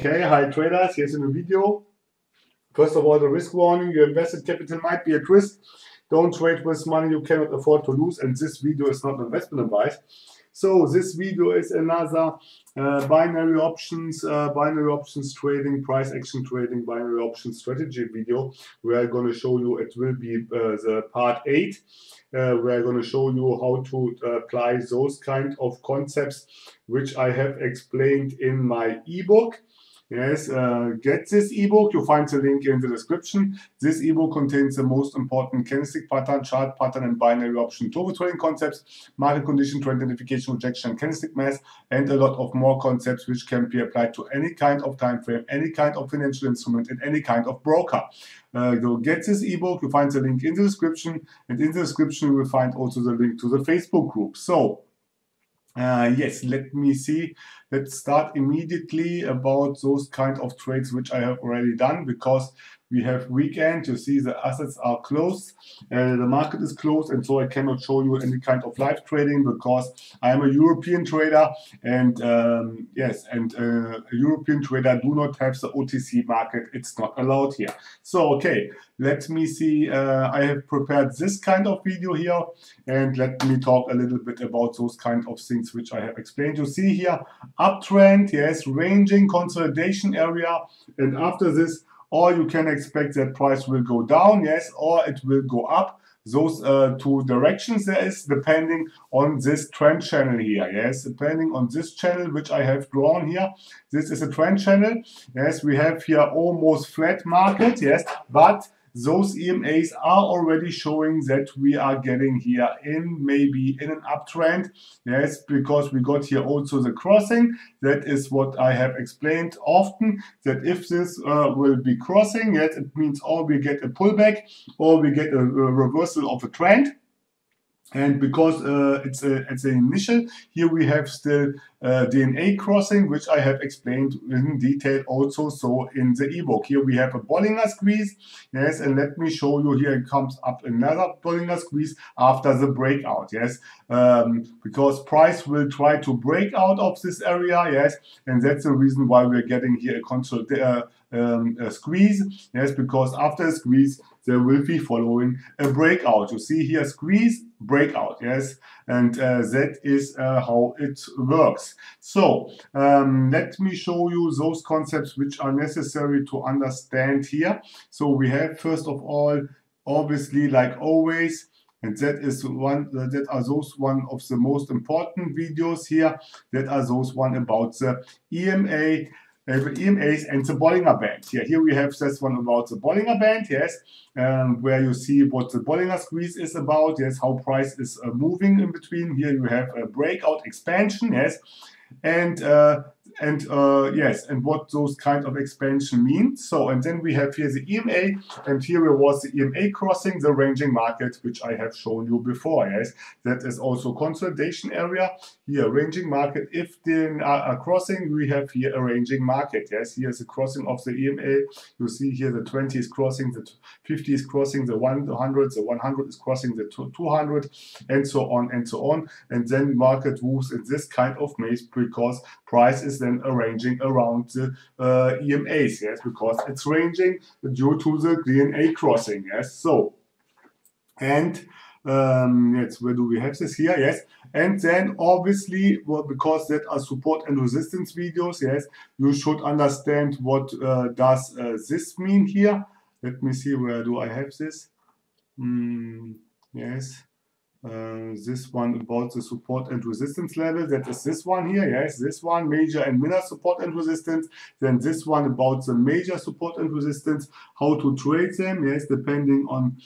Okay, hi traders, here's a new video. First of all, the risk warning: your invested capital might be at risk. Don't trade with money you cannot afford to lose, and this video is not investment advice. So this video is another binary options trading, price action trading, binary options strategy video, where I'm going to show you, it will be the part 8, where I'm going to show you how to apply those kind of concepts which I have explained in my ebook. Yes, get this ebook. You'll find the link in the description. This ebook contains the most important candlestick pattern, chart pattern, and binary option turbo trading concepts, market condition, trend identification, rejection, and candlestick math, and a lot of more concepts which can be applied to any kind of time frame, any kind of financial instrument, and any kind of broker. Go get this ebook. You'll find the link in the description, and in the description you will find also the link to the Facebook group. So yes, let me see. Let's start immediately about those kind of trades which I have already done, because we have weekend. You see the assets are closed, the market is closed, and so I cannot show you any kind of live trading because I am a European trader, and yes, and a European trader do not have the OTC market. It's not allowed here. So okay, let me see. I have prepared this kind of video here, and let me talk a little bit about those kind of things which I have explained. You see here uptrend, yes, ranging consolidation area, and after this, or you can expect that price will go down, yes, or it will go up. Those two directions there is, depending on this trend channel here, yes, depending on this channel which I have drawn here. This is a trend channel, yes, we have here almost flat market, yes, but those EMAs are already showing that we are getting here in maybe in an uptrend, yes, because we got here also the crossing. That is what I have explained often, that if this will be crossing, yes, it means or we get a pullback or we get a reversal of a trend. And because it's an initial, here we have still DNA crossing, which I have explained in detail also so in the ebook. Here we have a Bollinger Squeeze, yes, and let me show you, here it comes up another Bollinger Squeeze after the breakout, yes, because price will try to break out of this area, yes, and that's the reason why we're getting here a squeeze, yes, because after a squeeze there will be following a breakout. You see here squeeze, breakout, yes, and that is how it works. So let me show you those concepts which are necessary to understand here. So we have, first of all, obviously, like always, and that is one, that are those one of the most important videos here, that are those one about the EMA, EMAs and the Bollinger Band. Here we have this one about the Bollinger Band, yes, where you see what the Bollinger Squeeze is about, yes, how price is moving in between. Here you have a breakout expansion, yes, and yes, and what those kind of expansion mean. So, and then we have here the EMA, and here was the EMA crossing the ranging market, which I have shown you before, yes. That is also consolidation area. Here, ranging market, if they are crossing, we have here a ranging market, yes. Here is the crossing of the EMA. You see here the 20 is crossing, the 50 is crossing the 100, the 100 is crossing the 200, and so on and so on. And then market moves in this kind of maze because price is then arranging around the EMAs, yes, because it's ranging due to the DNA crossing, yes. So, and yes, where do we have this here? Yes, and then obviously, well, because that are support and resistance videos, yes, you should understand what does this mean here. Let me see, where do I have this? Yes. This one about the support and resistance level, that is this one here, yes, this one, major and minor support and resistance. Then this one about the major support and resistance, how to trade them, yes, depending on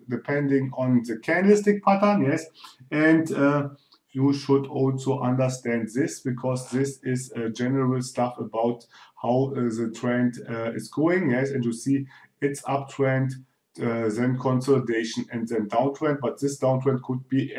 depending on the candlestick pattern, yes, and you should also understand this, because this is general stuff about how the trend is going, yes, and you see it's uptrend, then consolidation, and then downtrend. But this downtrend could be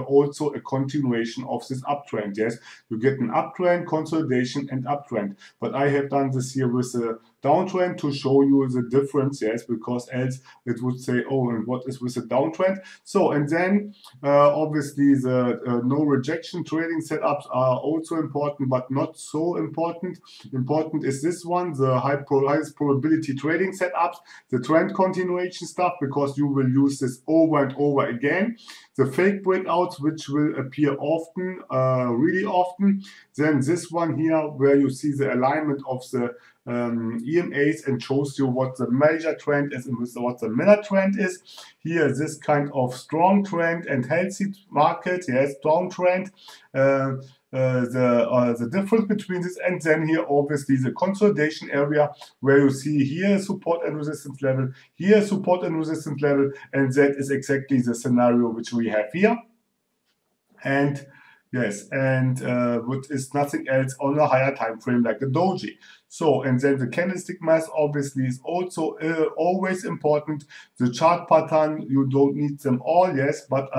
also a continuation of this uptrend, yes. You get an uptrend, consolidation, and uptrend. But I have done this here with the downtrend to show you the difference, yes, because else it would say, oh, and what is with the downtrend? So, and then obviously the no rejection trading setups are also important, but not so important. Important is this one, the highest probability trading setups, the trend continuation stuff, because you will use this over and over again. The fake breakouts, which will appear often, really often. Then this one here, where you see the alignment of the EMAs and shows you what the major trend is and what the minor trend is. Here, this kind of strong trend and healthy market, yes, downtrend. The difference between this, and then here obviously the consolidation area, where you see here support and resistance level, here support and resistance level, and that is exactly the scenario which we have here. And yes, and what is nothing else on a higher time frame like a doji. So, and then the candlestick mass obviously is also always important. The chart pattern, you don't need them all, yes, but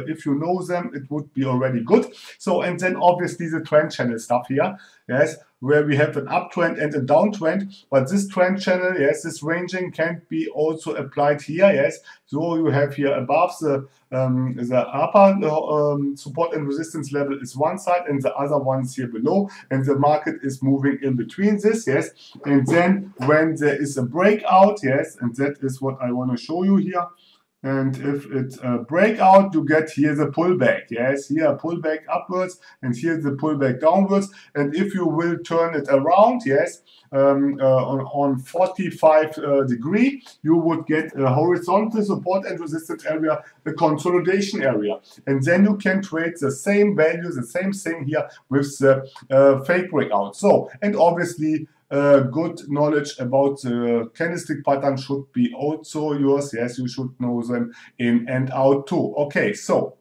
if you know them, it would be already good. So, and then obviously the trend channel stuff here, yes, where we have an uptrend and a downtrend, but this trend channel, yes, this ranging can be also applied here, yes. So you have here above the upper support and resistance level is one side, and the other one is here below, and the market is moving in between this, yes. And then when there is a breakout, yes, and that is what I want to show you here. And if it's a breakout, you get here the pullback. Yes, here a pullback upwards, and here the pullback downwards. And if you will turn it around, yes, on 45 degree, you would get a horizontal support and resistance area, a consolidation area. And then you can trade the same value, the same thing here with the fake breakout. So, and obviously, good knowledge about the candlestick pattern should be also yours. Yes, you should know them in and out too. Okay, so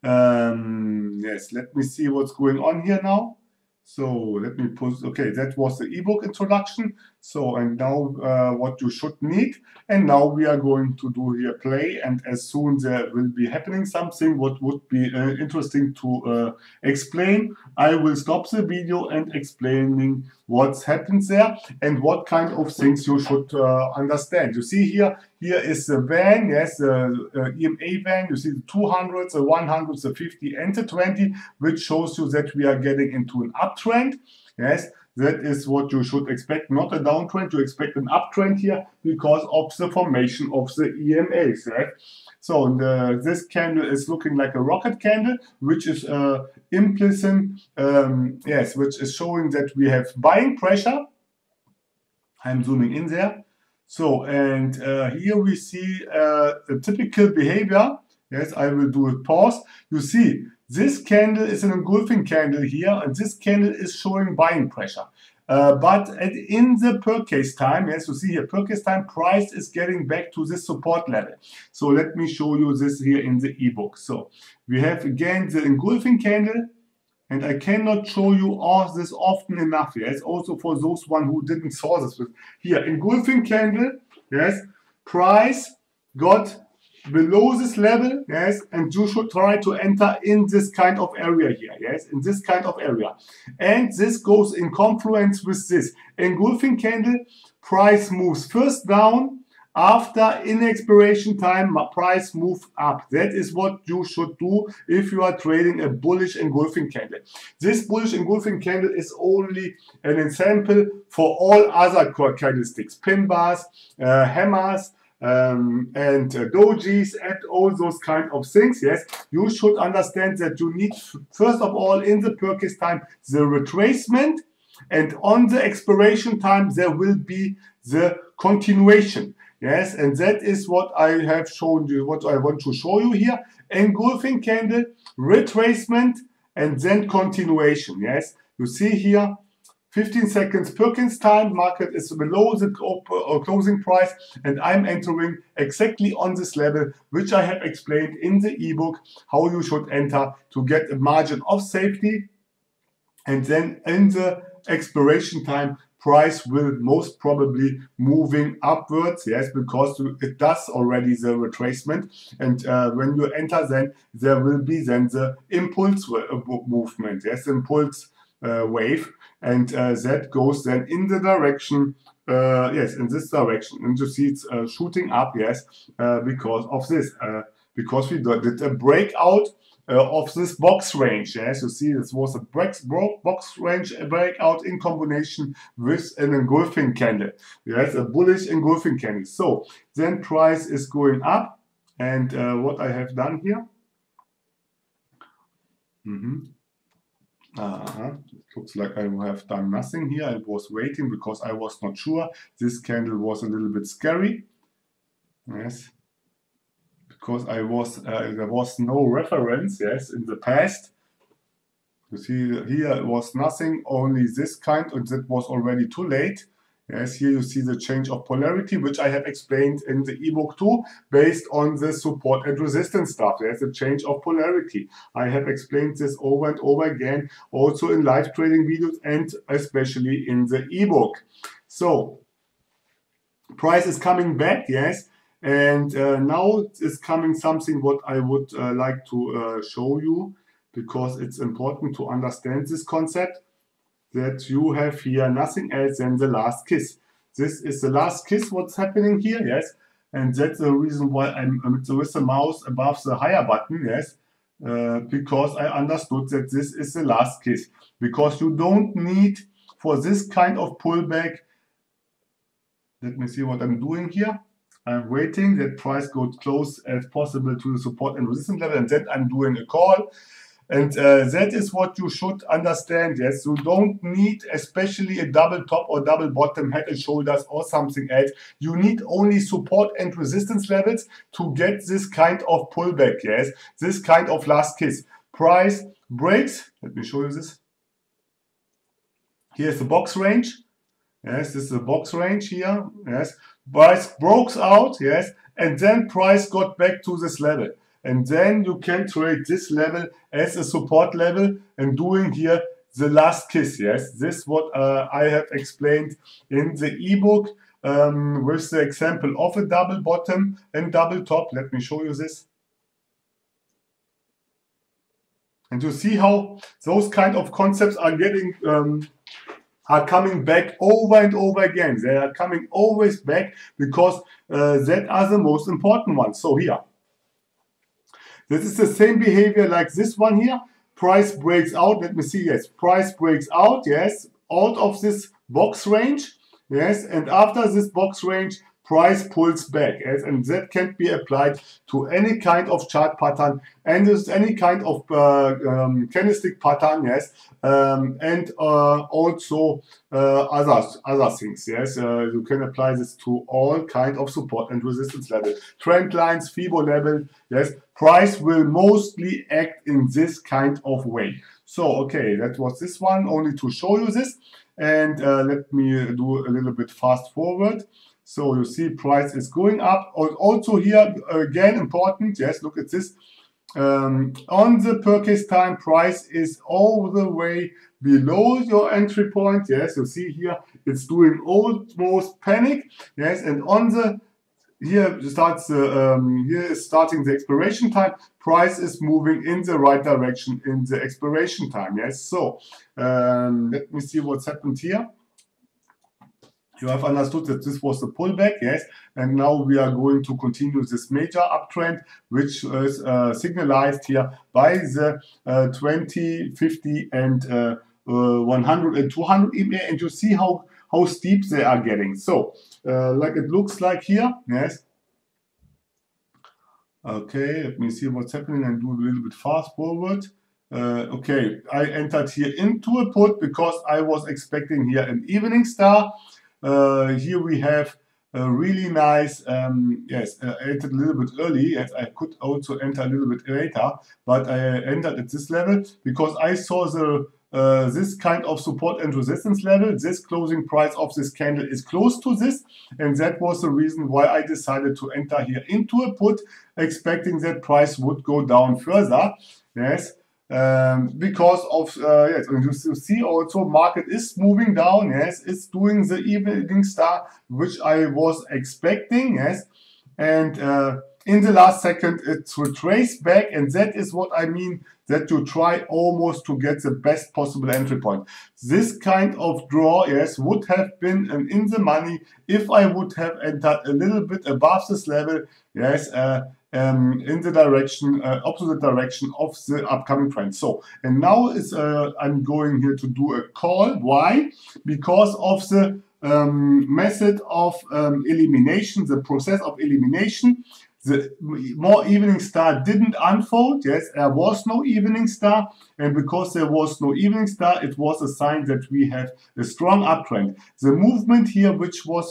yes, let me see what's going on here now. So let me put, okay, that was the ebook introduction. So, and now what you should need. And now we are going to do here play. And as soon there will be happening something what would be interesting to explain, I will stop the video and explaining what happens there and what kind of things you should understand. You see here is the van, yes, the EMA van. You see the 200, the 100, the 50, and the 20, which shows you that we are getting into an uptrend. Yes, that is what you should expect, not a downtrend. You expect an uptrend here because of the formation of the EMAs. Right? So this candle is looking like a rocket candle, which is implicit, yes, which is showing that we have buying pressure. I'm zooming in there. So, and here we see a typical behavior. Yes, I will do a pause. You see, this candle is an engulfing candle here, and this candle is showing buying pressure. But in the per case time, yes, you see here, per case time, price is getting back to this support level. So let me show you this here in the ebook. So we have again the engulfing candle, and I cannot show you all this often enough. Yes, also for those one who didn't saw this. Here, engulfing candle, yes, price got below this level, yes, and you should try to enter in this kind of area here, yes, in this kind of area. And this goes in confluence with this engulfing candle. Price moves first down, after in expiration time, price move up. That is what you should do if you are trading a bullish engulfing candle. This bullish engulfing candle is only an example for all other candlesticks, pin bars, hammers, and dojis, and all those kind of things. Yes, you should understand that you need first of all in the per case time the retracement, and on the expiration time there will be the continuation. Yes, and that is what I have shown you, what I want to show you here. Engulfing candle, retracement, and then continuation. Yes, you see here 15 seconds Perkins time, market is below the closing price, and I'm entering exactly on this level, which I have explained in the ebook, how you should enter to get a margin of safety. And then in the expiration time, price will most probably moving upwards, yes, because it does already the retracement. And when you enter, then there will be then the impulse movement, yes, impulse wave. and that goes then in the direction, yes, in this direction, and you see it's shooting up, yes, because of this, because we did a breakout of this box range. Yes, you see this was a box range breakout in combination with an engulfing candle. Yes, a bullish engulfing candle. So then price is going up, and what I have done here. It looks like I have done nothing here. I was waiting because I was not sure. This candle was a little bit scary. Yes, because I was there was no reference. Yes, in the past. You see here it was nothing, only this kind, and that was already too late. Yes, here you see the change of polarity, which I have explained in the ebook too, based on the support and resistance stuff. There's a change of polarity. I have explained this over and over again, also in live trading videos and especially in the ebook. So, price is coming back, yes, and now is coming something what I would like to show you, because it's important to understand this concept, that you have here nothing else than the last kiss. This is the last kiss, what's happening here, yes, and that's the reason why I'm with the mouse above the higher button, yes, because I understood that this is the last kiss, because you don't need for this kind of pullback. Let me see what I'm doing here. I'm waiting that price goes close as possible to the support and resistance level, and then I'm doing a call. And that is what you should understand, yes. You don't need especially a double top or double bottom, head and shoulders or something else. You need only support and resistance levels to get this kind of pullback, yes. This kind of last kiss. Price breaks. Let me show you this. Here's the box range. Yes, this is the box range here. Yes, price broke out, yes, and then price got back to this level. And then you can trade this level as a support level and doing here the last kiss. Yes, this is what I have explained in the ebook with the example of a double bottom and double top. Let me show you this. And you see how those kind of concepts are getting are coming back over and over again. They are coming always back because that are the most important ones. So here. This is the same behavior like this one here. Price breaks out. Let me see. Yes, price breaks out. Yes, out of this box range. Yes, and after this box range, price pulls back. Yes, and that can be applied to any kind of chart pattern and there's any kind of candlestick pattern. Yes, and also other things. Yes, you can apply this to all kind of support and resistance level, trend lines, FIBO level. Yes. Price will mostly act in this kind of way. So, okay, that was this one, only to show you this. And let me do a little bit fast forward. So you see price is going up. Also here, again, important, yes, look at this. On the per case time, price is all the way below your entry point. Yes, you see here, it's doing almost panic. Yes, and on the here starts here is starting the expiration time. Price is moving in the right direction in the expiration time. Yes. So let me see what's happened here. You have understood that this was the pullback, yes, and now we are going to continue this major uptrend, which is signalized here by the 20, 50, and 100 and 200 EMA, and you see how steep they are getting. So, like it looks like here, yes. Okay, let me see what's happening and do a little bit fast forward. Okay, I entered here into a put because I was expecting here an evening star. Here we have a really nice, yes, I entered a little bit early. Yes, I could also enter a little bit later, but I entered at this level because I saw the this kind of support and resistance level. This closing price of this candle is close to this, and that was the reason why I decided to enter here into a put, expecting that price would go down further. Yes. Because of yes, and you see also market is moving down. Yes, it's doing the evening star, which I was expecting. Yes, and in the last second it's retraced back, and that is what I mean, that you try almost to get the best possible entry point. This kind of draw, yes, would have been in the money if I would have entered a little bit above this level, yes, in the direction, opposite direction of the upcoming trend. So, and now is I'm going here to do a call. Why? Because of the method of elimination, the process of elimination. The more evening star didn't unfold. Yes, there was no evening star, and because there was no evening star, it was a sign that we have a strong uptrend. The movement here, which was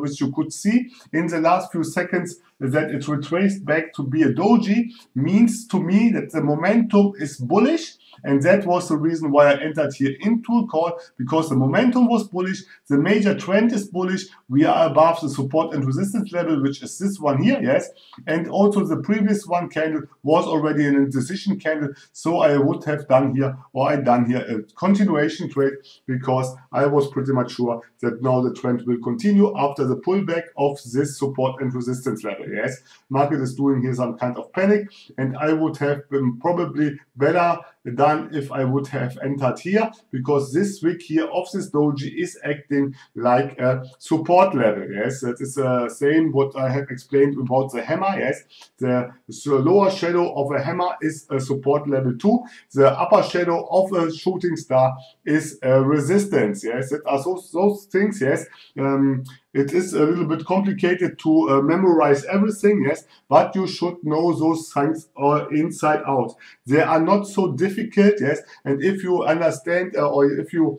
which you could see in the last few seconds, that it retraced back to be a doji, means to me that the momentum is bullish, and that was the reason why I entered here into a call, because the momentum was bullish, the major trend is bullish, we are above the support and resistance level, which is this one here, yes, and also the previous one candle was already an indecision candle, so I would have done here, or I done here a continuation trade, because I was pretty much sure that now the trend will continue after the pullback of this support and resistance level. Yes, market is doing here some kind of panic, and I would have been probably better done if I would have entered here, because this wick here of this doji is acting like a support level. Yes, that is the same what I have explained about the hammer. Yes, the lower shadow of a hammer is a support level 2. The upper shadow of a shooting star is a resistance. Yes, that are those things. Yes. It is a little bit complicated to memorize everything, yes, but you should know those things inside out. They are not so difficult, yes, and if you understand or if you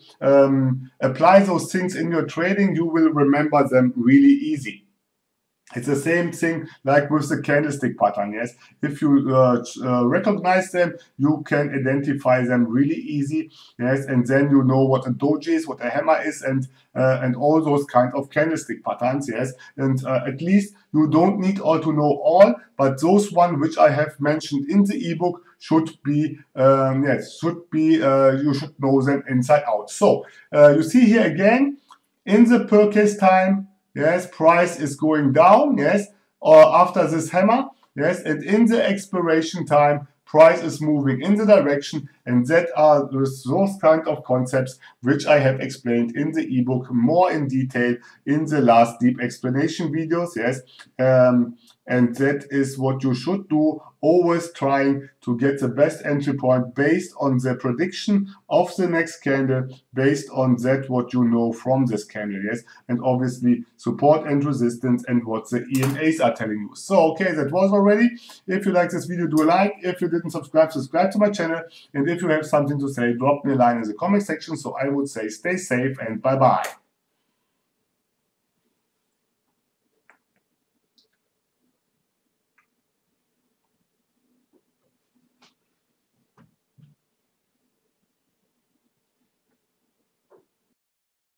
apply those things in your trading, you will remember them really easy. It's the same thing like with the candlestick pattern, yes. If you recognize them, you can identify them really easy, yes, and then you know what a doji is, what a hammer is, and all those kind of candlestick patterns, yes. And at least you don't need all to know all, but those one which I have mentioned in the ebook should be, yes, you should know them inside out. So you see here again, in the purchase time, yes, price is going down, yes, or after this hammer, yes, and in the expiration time, price is moving in the direction, and that are those kind of concepts which I have explained in the ebook more in detail in the last deep explanation videos, yes, and that is what you should do, always trying to get the best entry point based on the prediction of the next candle, based on that what you know from this candle, yes, and obviously support and resistance and what the EMAs are telling you. So, okay, that was already. If you like this video, do a like. If you didn't subscribe to my channel, and if you have something to say, drop me a line in the comment section. So I would say stay safe and bye-bye.